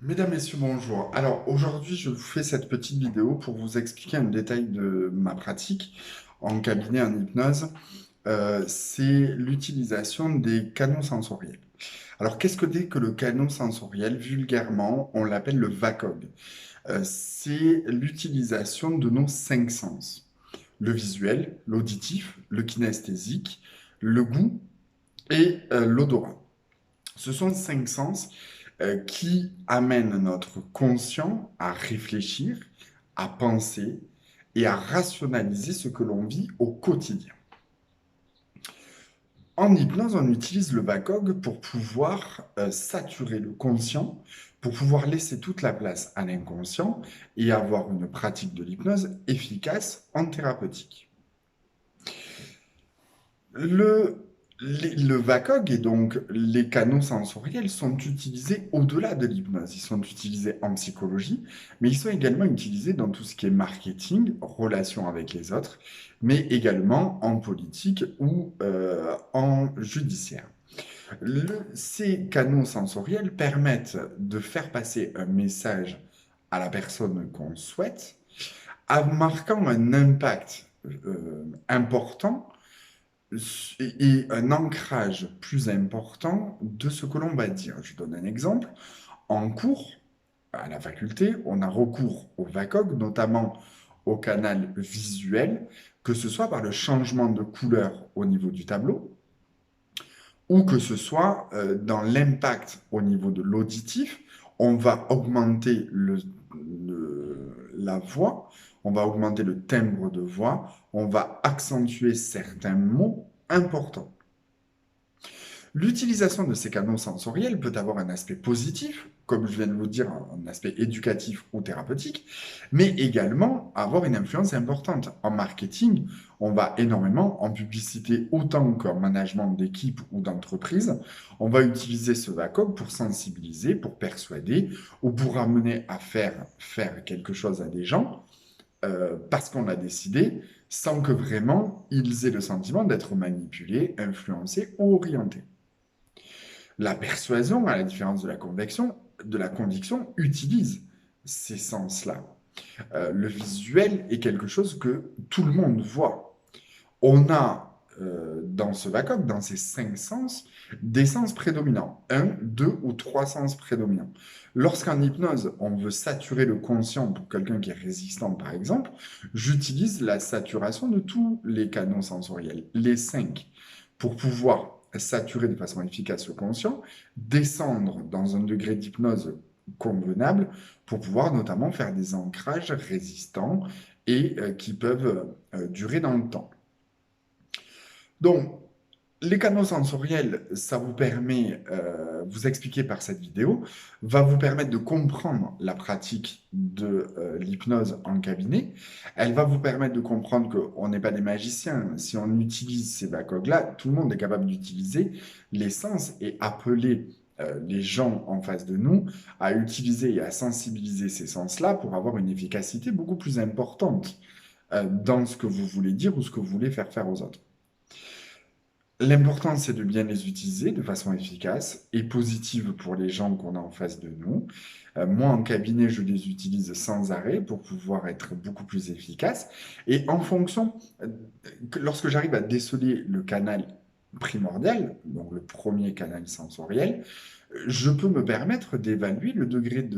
Mesdames, Messieurs, bonjour. Alors aujourd'hui, je vous fais cette petite vidéo pour vous expliquer un détail de ma pratique en cabinet en hypnose. C'est l'utilisation des canaux sensoriels. Alors qu'est-ce que c'est que le canon sensoriel? Vulgairement, on l'appelle le VACOG. C'est l'utilisation de nos cinq sens. Le visuel, l'auditif, le kinesthésique, le goût et l'odorat. Ce sont cinq sens qui amènent notre conscient à réfléchir, à penser et à rationaliser ce que l'on vit au quotidien. En hypnose, on utilise le VACOG pour pouvoir saturer le conscient, pour pouvoir laisser toute la place à l'inconscient et avoir une pratique de l'hypnose efficace en thérapeutique. Le, le VACOG et donc les canaux sensoriels sont utilisés au-delà de l'hypnose. Ils sont utilisés en psychologie, mais ils sont également utilisés dans tout ce qui est marketing, relations avec les autres, mais également en politique ou en judiciaire. Ces canaux sensoriels permettent de faire passer un message à la personne qu'on souhaite, en marquant un impact important et un ancrage plus important de ce que l'on va dire. Je donne un exemple. En cours, à la faculté, on a recours au VACOG, notamment au canal visuel, que ce soit par le changement de couleur au niveau du tableau, ou que ce soit dans l'impact au niveau de l'auditif. On va augmenter la voix, on va augmenter le timbre de voix, on va accentuer certains mots importants. L'utilisation de ces canaux sensoriels peut avoir un aspect positif, comme je viens de vous dire, un aspect éducatif ou thérapeutique, mais également avoir une influence importante. En marketing, on va énormément, en publicité autant qu'en management d'équipe ou d'entreprise, on va utiliser ce VACOG pour sensibiliser, pour persuader ou pour amener à faire quelque chose à des gens parce qu'on l'a décidé, sans que vraiment ils aient le sentiment d'être manipulés, influencés ou orientés. La persuasion, à la différence de la conviction, utilise ces sens-là. Le visuel est quelque chose que tout le monde voit. On a dans ce vacuum, dans ces cinq sens, des sens prédominants. Un, deux ou trois sens prédominants. Lorsqu'en hypnose, on veut saturer le conscient pour quelqu'un qui est résistant, par exemple, j'utilise la saturation de tous les canaux sensoriels, les cinq, pour pouvoir saturer de façon efficace le conscient, descendre dans un degré d'hypnose convenable pour pouvoir notamment faire des ancrages résistants et qui peuvent durer dans le temps. Donc, les canaux sensoriels, ça vous permet, vous expliquer par cette vidéo, va vous permettre de comprendre la pratique de l'hypnose en cabinet. Elle va vous permettre de comprendre qu'on n'est pas des magiciens. Si on utilise ces VACOG-là, tout le monde est capable d'utiliser les sens et appeler les gens en face de nous à utiliser et à sensibiliser ces sens-là pour avoir une efficacité beaucoup plus importante dans ce que vous voulez dire ou ce que vous voulez faire faire aux autres. L'important, c'est de bien les utiliser de façon efficace et positive pour les gens qu'on a en face de nous. Moi, en cabinet, je les utilise sans arrêt pour pouvoir être beaucoup plus efficace. Et en fonction, lorsque j'arrive à déceler le canal primordial, donc le premier canal sensoriel, je peux me permettre d'évaluer le degré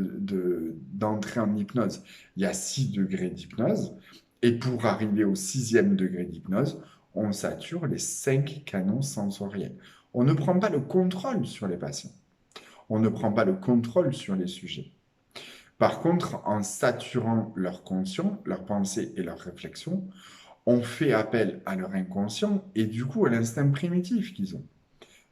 d'entrée en hypnose. Il y a 6 degrés d'hypnose. Et pour arriver au 6e degré d'hypnose, on sature les 5 canaux sensoriels. On ne prend pas le contrôle sur les patients. On ne prend pas le contrôle sur les sujets. Par contre, en saturant leur conscient, leur pensée et leur réflexion, on fait appel à leur inconscient et du coup à l'instinct primitif qu'ils ont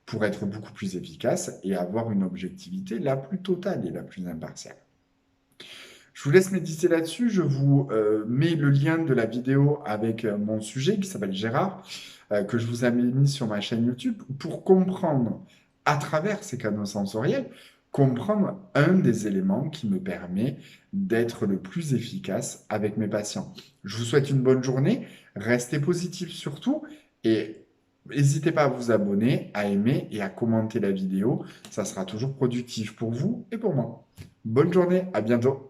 pour être beaucoup plus efficace et avoir une objectivité la plus totale et la plus impartiale. Je vous laisse méditer là-dessus. Je vous mets le lien de la vidéo avec mon sujet qui s'appelle Gérard, que je vous ai mis sur ma chaîne YouTube pour comprendre à travers ces canaux sensoriels, comprendre un des éléments qui me permet d'être le plus efficace avec mes patients. Je vous souhaite une bonne journée, restez positif surtout et n'hésitez pas à vous abonner, à aimer et à commenter la vidéo. Ça sera toujours productif pour vous et pour moi. Bonne journée, à bientôt.